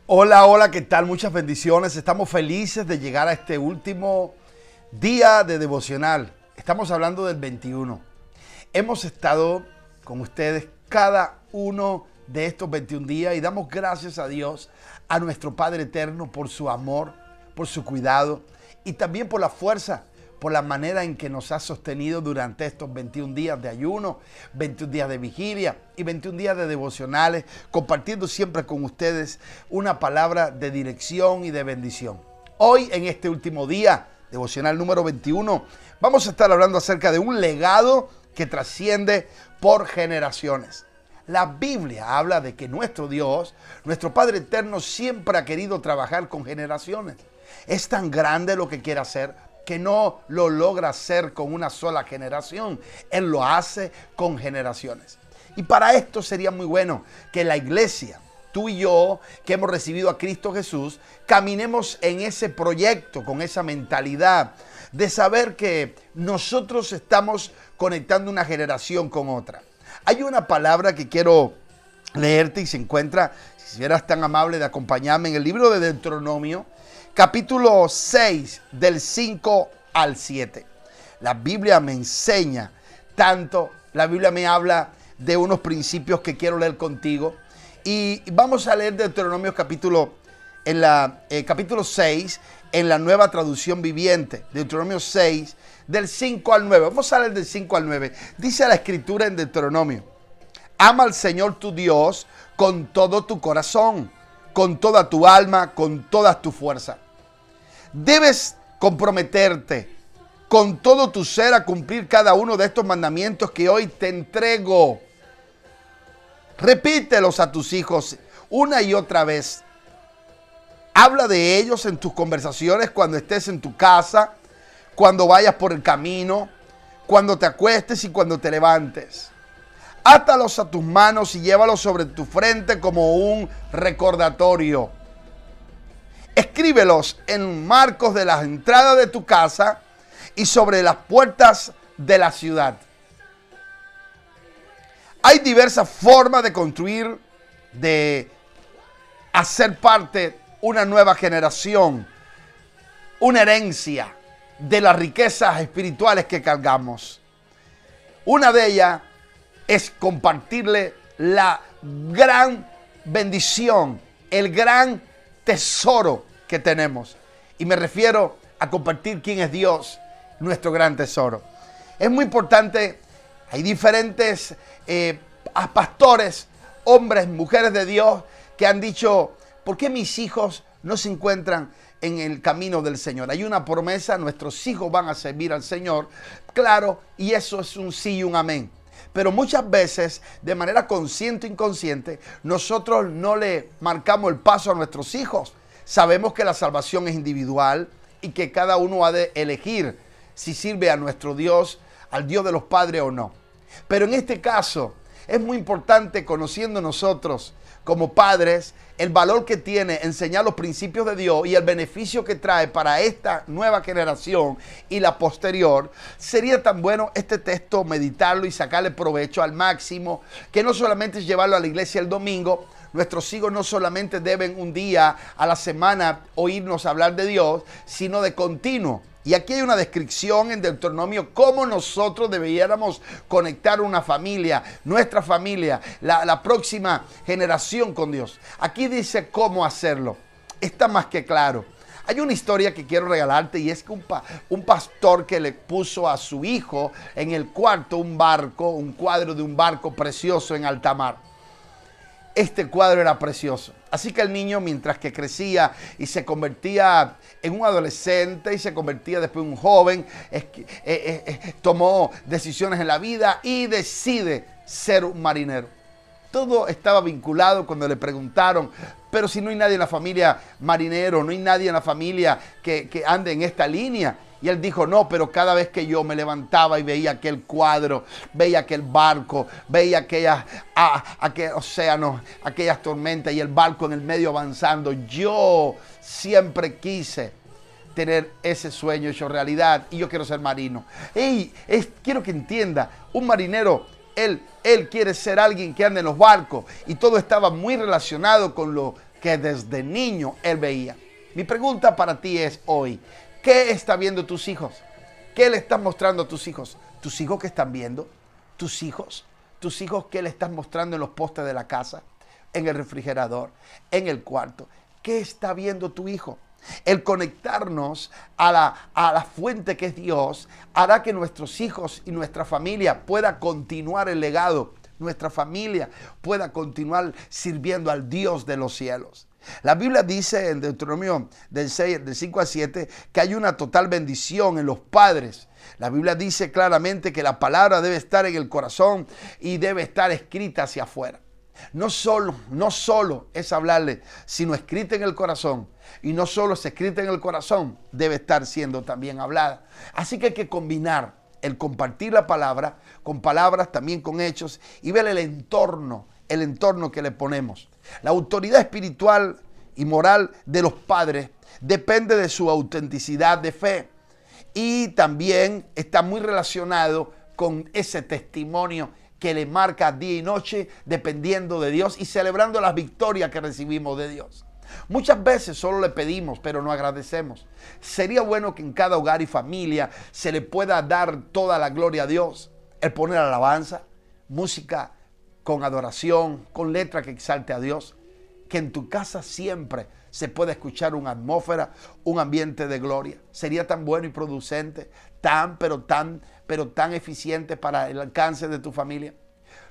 Hola, hola, ¿qué tal? Muchas bendiciones. Estamos felices de llegar a este último día de devocional. Estamos hablando del 21. Hemos estado con ustedes cada uno de estos 21 días y damos gracias a Dios, a nuestro Padre Eterno, por su amor, por su cuidado y también por la fuerza, por la manera en que nos ha sostenido durante estos 21 días de ayuno, 21 días de vigilia y 21 días de devocionales, compartiendo siempre con ustedes una palabra de dirección y de bendición. Hoy, en este último día, devocional número 21, vamos a estar hablando acerca de un legado que trasciende por generaciones. La Biblia habla de que nuestro Dios, nuestro Padre Eterno, siempre ha querido trabajar con generaciones. Es tan grande lo que quiere hacer que no lo logra hacer con una sola generación. Él lo hace con generaciones. Y para esto sería muy bueno que la iglesia, tú y yo, que hemos recibido a Cristo Jesús, caminemos en ese proyecto, con esa mentalidad de saber que nosotros estamos conectando una generación con otra. Hay una palabra que quiero leerte y se encuentra, si eras tan amable de acompañarme, en el libro de Deuteronomio, capítulo 6, del 5 al 7. La Biblia me enseña tanto, la Biblia me habla de unos principios que quiero leer contigo. Y vamos a leer Deuteronomio capítulo 6 en la Nueva Traducción Viviente. Deuteronomio 6, del 5 al 9. Vamos a leer del 5 al 9. Dice la Escritura en Deuteronomio: ama al Señor tu Dios con todo tu corazón, con toda tu alma, con toda tu fuerza. Debes comprometerte con todo tu ser a cumplir cada uno de estos mandamientos que hoy te entrego. Repítelos a tus hijos una y otra vez. Habla de ellos en tus conversaciones cuando estés en tu casa, cuando vayas por el camino, cuando te acuestes y cuando te levantes. Átalos a tus manos y llévalos sobre tu frente como un recordatorio. Escríbelos en marcos de las entradas de tu casa y sobre las puertas de la ciudad. Hay diversas formas de construir, de hacer parte una nueva generación, una herencia de las riquezas espirituales que cargamos. Una de ellas es compartirle la gran bendición, el gran tesoro que tenemos. Y me refiero a compartir quién es Dios, nuestro gran tesoro. Es muy importante, hay diferentes pastores, hombres, mujeres de Dios que han dicho: ¿por qué mis hijos no se encuentran en el camino del Señor? Hay una promesa, nuestros hijos van a servir al Señor, claro, y eso es un sí y un amén. Pero muchas veces, de manera consciente o inconsciente, nosotros no le marcamos el paso a nuestros hijos. Sabemos que la salvación es individual y que cada uno ha de elegir si sirve a nuestro Dios, al Dios de los padres o no. Pero en este caso, es muy importante, conociendo nosotros como padres el valor que tiene enseñar los principios de Dios y el beneficio que trae para esta nueva generación y la posterior. Sería tan bueno este texto meditarlo y sacarle provecho al máximo, que no solamente es llevarlo a la iglesia el domingo. Nuestros hijos no solamente deben un día a la semana oírnos hablar de Dios, sino de continuo. Y aquí hay una descripción en Deuteronomio cómo nosotros deberíamos conectar una familia, nuestra familia, la próxima generación con Dios. Aquí dice cómo hacerlo. Está más que claro. Hay una historia que quiero regalarte, y es que un pastor que le puso a su hijo en el cuarto un cuadro de un barco precioso en alta mar. Este cuadro era precioso. Así que el niño, mientras que crecía y se convertía en un adolescente y se convertía después en un joven, tomó decisiones en la vida y decide ser un marinero. Todo estaba vinculado cuando le preguntaron: pero si no hay nadie en la familia marinero, no hay nadie en la familia que ande en esta línea. Y él dijo: no, pero cada vez que yo me levantaba y veía aquel cuadro, veía aquel barco, veía aquel océano, aquellas tormentas y el barco en el medio avanzando, yo siempre quise tener ese sueño hecho realidad y yo quiero ser marino. Quiero que entienda, un marinero, él quiere ser alguien que ande en los barcos, y todo estaba muy relacionado con lo que desde niño él veía. Mi pregunta para ti es hoy, ¿qué están viendo tus hijos? ¿Qué le estás mostrando a tus hijos? ¿Tus hijos qué están viendo? ¿Tus hijos? ¿Tus hijos qué le estás mostrando en los postes de la casa? ¿En el refrigerador? ¿En el cuarto? ¿Qué está viendo tu hijo? El conectarnos a la fuente que es Dios hará que nuestros hijos y nuestra familia pueda continuar el legado. Nuestra familia pueda continuar sirviendo al Dios de los cielos. La Biblia dice en Deuteronomio del 5 al 7 que hay una total bendición en los padres. La Biblia dice claramente que la palabra debe estar en el corazón y debe estar escrita hacia afuera. No solo es hablarle, sino escrita en el corazón. Y no solo es escrita en el corazón, debe estar siendo también hablada. Así que hay que combinar el compartir la palabra con palabras, también con hechos, y ver el entorno que le ponemos. La autoridad espiritual y moral de los padres depende de su autenticidad de fe y también está muy relacionado con ese testimonio que le marca día y noche dependiendo de Dios y celebrando las victorias que recibimos de Dios. Muchas veces solo le pedimos, pero no agradecemos. Sería bueno que en cada hogar y familia se le pueda dar toda la gloria a Dios. El poner alabanza, música con adoración, con letra que exalte a Dios. Que en tu casa siempre se pueda escuchar una atmósfera, un ambiente de gloria. Sería tan bueno y producente, pero tan eficiente para el alcance de tu familia.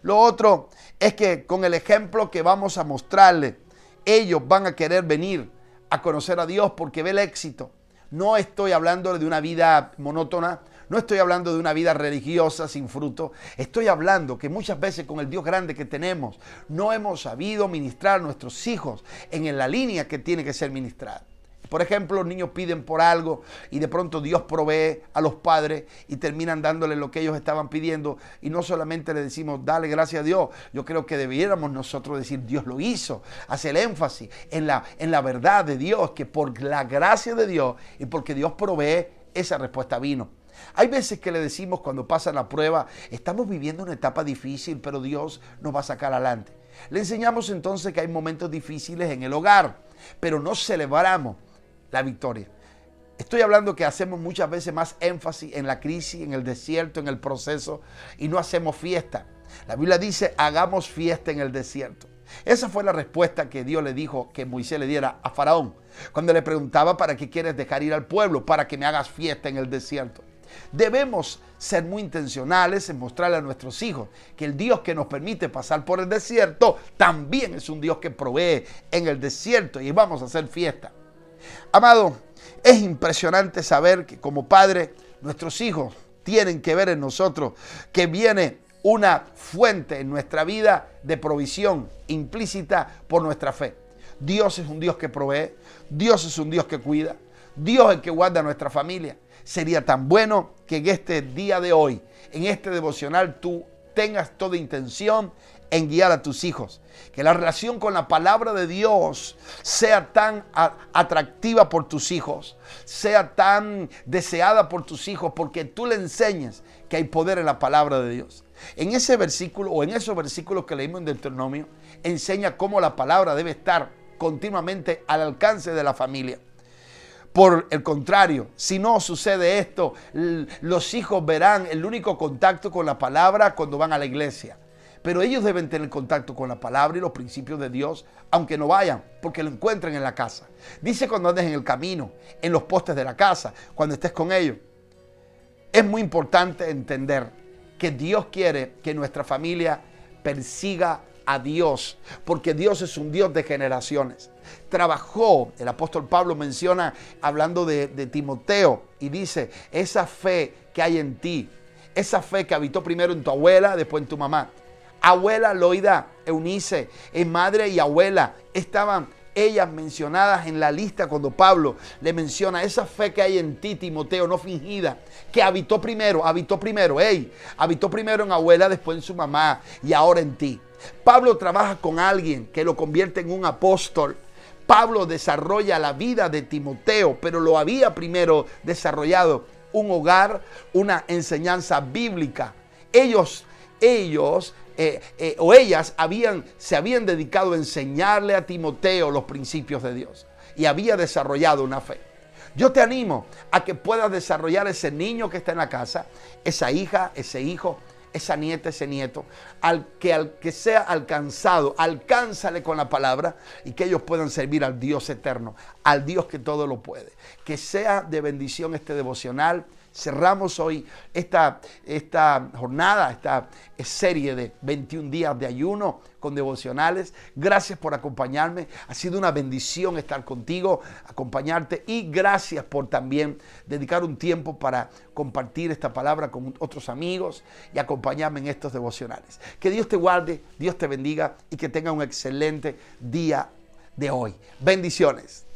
Lo otro es que con el ejemplo que vamos a mostrarle, ellos van a querer venir a conocer a Dios porque ve el éxito. No estoy hablando de una vida monótona, no estoy hablando de una vida religiosa sin fruto. Estoy hablando que muchas veces con el Dios grande que tenemos no hemos sabido ministrar a nuestros hijos en la línea que tiene que ser ministrada. Por ejemplo, los niños piden por algo y de pronto Dios provee a los padres y terminan dándole lo que ellos estaban pidiendo. Y no solamente le decimos, dale gracias a Dios. Yo creo que debiéramos nosotros decir, Dios lo hizo. Hacer énfasis en la verdad de Dios, que por la gracia de Dios y porque Dios provee, esa respuesta vino. Hay veces que le decimos cuando pasan la prueba, estamos viviendo una etapa difícil, pero Dios nos va a sacar adelante. Le enseñamos entonces que hay momentos difíciles en el hogar, pero no celebramos la victoria. Estoy hablando que hacemos muchas veces más énfasis en la crisis, en el desierto, en el proceso y no hacemos fiesta. La Biblia dice, hagamos fiesta en el desierto. Esa fue la respuesta que Dios le dijo que Moisés le diera a Faraón cuando le preguntaba, ¿para qué quieres dejar ir al pueblo? Para que me hagas fiesta en el desierto. Debemos ser muy intencionales en mostrarle a nuestros hijos que el Dios que nos permite pasar por el desierto también es un Dios que provee en el desierto y vamos a hacer fiesta. Amado, es impresionante saber que como padre nuestros hijos tienen que ver en nosotros que viene una fuente en nuestra vida de provisión implícita por nuestra fe. Dios es un Dios que provee, Dios es un Dios que cuida, Dios es el que guarda a nuestra familia. Sería tan bueno que en este día de hoy, en este devocional, tú tengas toda intención en guiar a tus hijos. Que la relación con la palabra de Dios sea tan atractiva por tus hijos, sea tan deseada por tus hijos, porque tú le enseñes que hay poder en la palabra de Dios. En ese versículo o en esos versículos que leímos en Deuteronomio, enseña cómo la palabra debe estar continuamente al alcance de la familia. Por el contrario, si no sucede esto, los hijos verán el único contacto con la palabra cuando van a la iglesia. Pero ellos deben tener contacto con la palabra y los principios de Dios, aunque no vayan, porque lo encuentren en la casa. Dice cuando andes en el camino, en los postes de la casa, cuando estés con ellos. Es muy importante entender que Dios quiere que nuestra familia persiga a Dios, porque Dios es un Dios de generaciones. Trabajó, el apóstol Pablo menciona, hablando de Timoteo, y dice, esa fe que hay en ti, esa fe que habitó primero en tu abuela, después en tu mamá. Abuela Loida, Eunice, madre y abuela, estaban ellas mencionadas en la lista cuando Pablo le menciona esa fe que hay en ti, Timoteo, no fingida, que habitó primero en abuela, después en su mamá y ahora en ti. Pablo trabaja con alguien que lo convierte en un apóstol. Pablo desarrolla la vida de Timoteo, pero lo había primero desarrollado un hogar, una enseñanza bíblica. Ellos o ellas se habían dedicado a enseñarle a Timoteo los principios de Dios y había desarrollado una fe. Yo te animo a que puedas desarrollar ese niño que está en la casa, esa hija, ese hijo, esa nieta, ese nieto, al que sea alcanzado, alcánzale con la palabra y que ellos puedan servir al Dios eterno, al Dios que todo lo puede. Que sea de bendición este devocional. Cerramos hoy esta jornada, esta serie de 21 días de ayuno con devocionales. Gracias por acompañarme. Ha sido una bendición estar contigo, acompañarte, y gracias por también dedicar un tiempo para compartir esta palabra con otros amigos y acompañarme en estos devocionales. Que Dios te guarde, Dios te bendiga y que tenga un excelente día de hoy. Bendiciones.